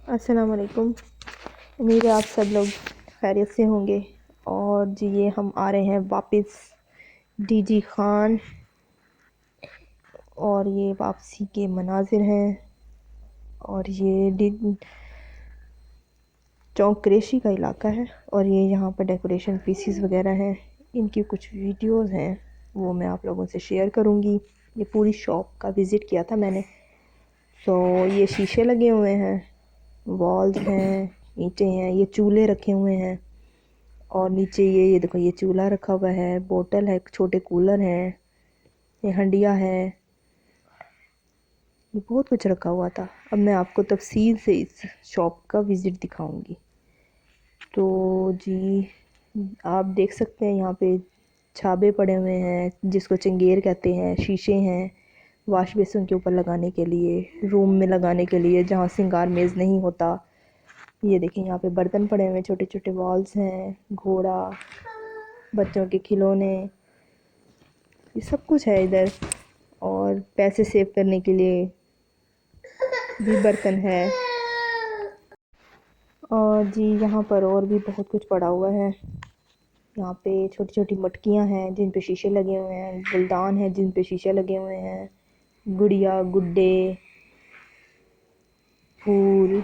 अस्सलाम वालेकुम। उम्मीद है आप सब लोग खैरियत से होंगे। और जी ये हम आ रहे हैं वापस डीजी खान, और ये वापसी के मनाजिर हैं। और ये चौक क्रेशी का इलाका है, और ये यहाँ पर डेकोरेशन पीसीस वगैरह हैं। इनकी कुछ वीडियोस हैं, वो मैं आप लोगों से शेयर करूँगी। ये पूरी शॉप का विज़िट किया था मैंने। ये शीशे लगे हुए हैं, वॉल्स हैं, ईंटें हैं, ये चूल्हे रखे हुए हैं। और नीचे ये देखो, ये चूल्हा रखा हुआ है, बोतल है, छोटे कूलर हैं, ये हंडिया है, ये बहुत कुछ रखा हुआ था। अब मैं आपको तफसील से इस शॉप का विज़िट दिखाऊंगी। तो जी आप देख सकते हैं यहाँ पे छाबे पड़े हुए हैं, जिसको चंगेर कहते हैं। शीशे हैं वाश बेसिन के ऊपर लगाने के लिए, रूम में लगाने के लिए जहाँ सिंगार मेज़ नहीं होता। ये देखें यहाँ पे बर्तन पड़े हुए हैं, छोटे छोटे वॉल्स हैं, घोड़ा, बच्चों के खिलौने, ये सब कुछ है इधर। और पैसे सेव करने के लिए भी बर्तन है। और जी यहाँ पर और भी बहुत कुछ पड़ा हुआ है। यहाँ पे छोटी छोटी मटकियाँ हैं जिन पे शीशे लगे हुए हैं, गुलदान हैं जिन पे शीशे लगे हुए हैं, गुड़िया, गुड्डे, फूल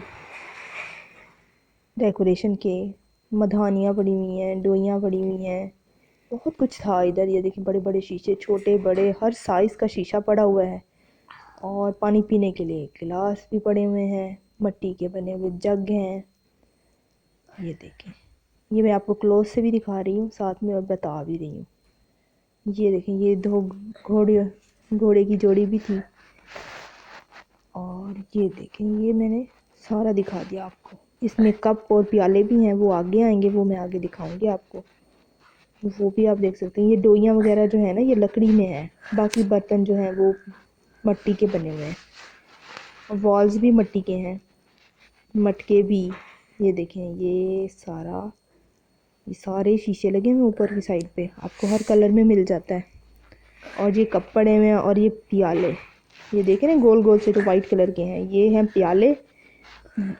डेकोरेशन के, मधानियाँ पड़ी हुई हैं, डोइयाँ पड़ी हुई हैं, बहुत कुछ था इधर। ये देखिए बड़े बड़े शीशे, छोटे बड़े हर साइज़ का शीशा पड़ा हुआ है। और पानी पीने के लिए गिलास भी पड़े हुए हैं, मिट्टी के बने हुए जग हैं। ये देखें, ये मैं आपको क्लोज से भी दिखा रही हूँ, साथ में और बता भी रही हूँ। ये देखें, ये दो घोड़े की जोड़ी भी थी। और ये देखें, ये मैंने सारा दिखा दिया आपको। इसमें कप और प्याले भी हैं, वो आगे आएंगे, वो मैं आगे दिखाऊंगी आपको। वो भी आप देख सकते हैं। ये डोइयाँ वगैरह जो है ना, ये लकड़ी में है। बाकी बर्तन जो हैं वो मिट्टी के बने हुए हैं। वॉल्स भी मिट्टी के हैं, मटके भी। ये देखें, ये सारे शीशे लगे हुए ऊपर की साइड पे, आपको हर कलर में मिल जाता है। और ये कप पड़े हुए हैं, और ये प्याले, ये देखें ना गोल गोल से जो वाइट कलर के हैं, ये हैं प्याले।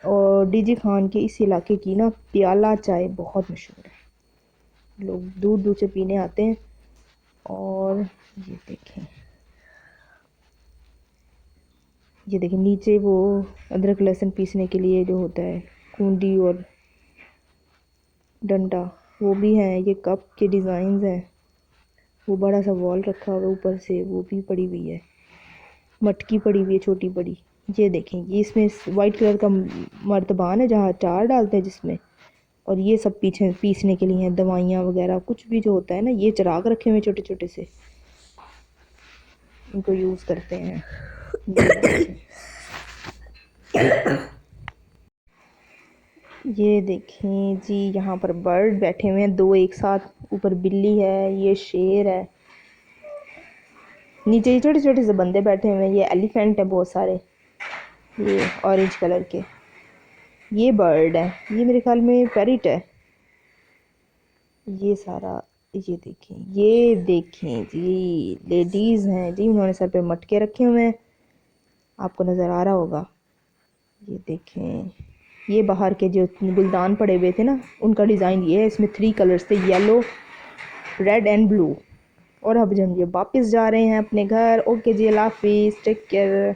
और डीजी खान के इस इलाके की ना प्याला चाय बहुत मशहूर है, लोग दूर दूर से पीने आते हैं। और ये देखें नीचे वो अदरक लहसुन पीसने के लिए जो होता है, कूंडी और डंडा, वो भी है। ये कप के डिज़ाइंस हैं। वो बड़ा सा वॉल रखा हुआ है ऊपर से, वो भी पड़ी हुई है, मटकी पड़ी हुई है छोटी बड़ी। ये देखें, ये इसमें वाइट कलर का मर्तबान है जहाँ अचार डालते हैं जिसमें। और ये सब पीछे पीसने के लिए हैं, दवाइयाँ वगैरह कुछ भी जो होता है ना। ये चिराग रखे हुए छोटे छोटे से, इनको यूज़ करते हैं। ये देखें जी, यहाँ पर बर्ड बैठे हुए हैं दो एक साथ, ऊपर बिल्ली है, ये शेर है, नीचे ये छोटे छोटे से बंदे बैठे हुए हैं, ये एलिफेंट है बहुत सारे, ये ऑरेंज कलर के। ये बर्ड है, ये मेरे ख्याल में पैरिट है। ये सारा, ये देखें जी, लेडीज़ हैं जी, उन्होंने सर पे मटके रखे हुए हैं, आपको नज़र आ रहा होगा। ये देखें, ये बाहर के जो गुलदान पड़े हुए थे ना, उनका डिज़ाइन ये है। इसमें 3 कलर्स थे, येलो, रेड एंड ब्लू। और अब हम ये वापस जा रहे हैं अपने घर। ओके जी, अल्लाह हाफिज़, टेक केयर।